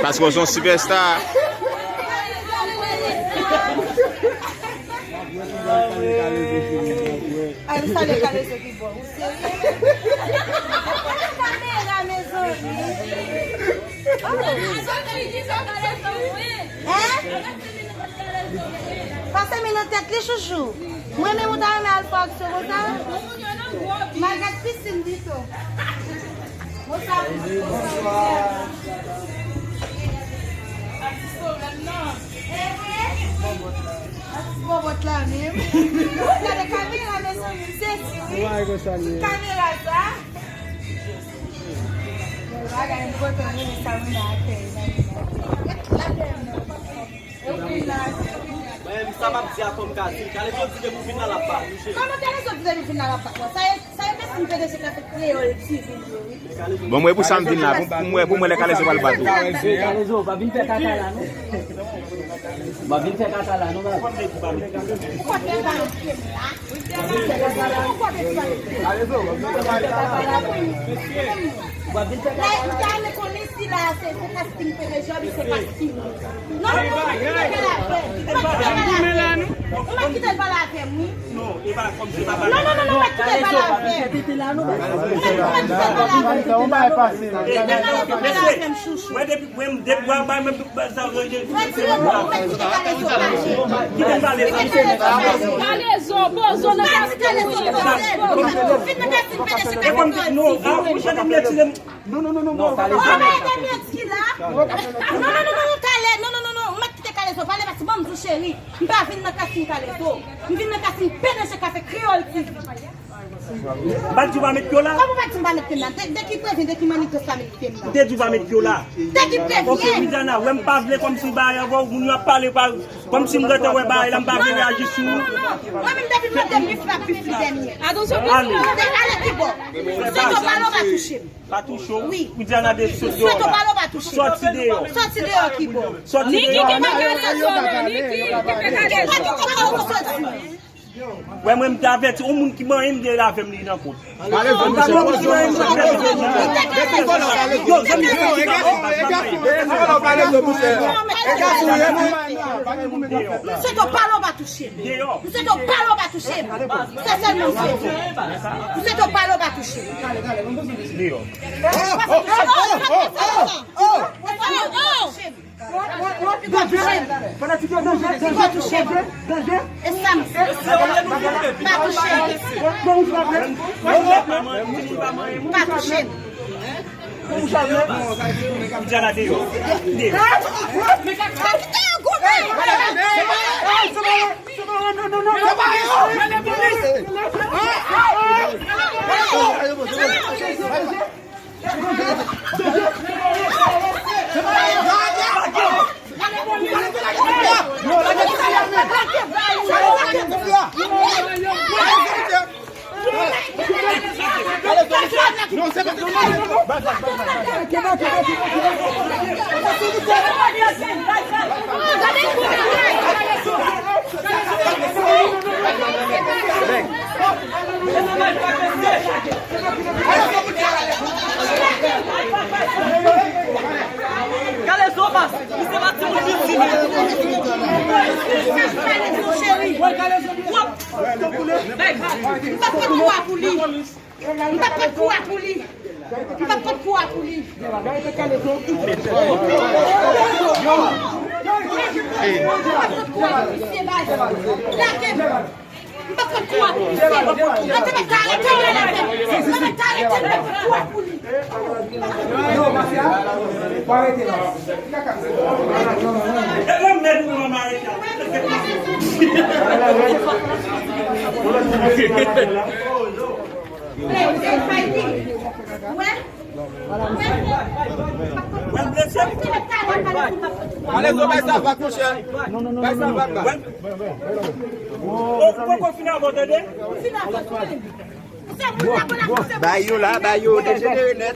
Parce qu'on est un superstar. Aí não sabe cabeça aqui, bom. Cadeira, mesmo. Passa a minha tête de chouchou. Moi, mesmo dá uma alfa que você tá. Mas é piscina disso. Bobot lá mesmo. Cadê a câmera, mesmo? Câmera, tá? Vai ganhar um botão nessa eu fui lá. Mas está a dizer como cá, se ela pode dizer no final da parte. Como tem essa dizer no final da parte? Sai desse pedaço que criou esse. Vamos para o Samtin lá, vamos levar esse para o bato. Calezo, vai vir para cá lá, não? Vai vir para cá lá, não vai? Jangan kondisi lah, saya casting pekerja bisa casting. Não kita balak kamu. Não, iba como se vai. Não, kita balak. Então vai passar. Bah, tu vas mettre là. Comment tu vas mettre là? Dès qu'il prévient, dès qu'il manifeste, ça met là. Dès que tu vas mettre là. Dès qu'il prévient. Ok, Midana, on ne parle pas comme si vous ne parlez pas comme si vous n'avez pas réagi sur nous. Moi-même, depuis le dernier frappe, puis le dernier. Attention, allez, c'est bon. C'est ton ballon va toucher. Pas touché. Oui. Midana des choses. C'est ton ballon va toucher. Sorti dehors. Sorti dehors, qui bon. Sorti Niki dehors. qui Ouais, moi, je t'avais au monde qui m'a aimé la famille dans le compte. C'est ton ballon va toucher. C'est ton ballon va toucher. C'est seulement ça. C'est ton ballon va toucher. Non, c'est pas allez, ça va coucher. Non, non, non, non. Pourquoi finir à votre aide? Bayou là, bayou, déjeuner net.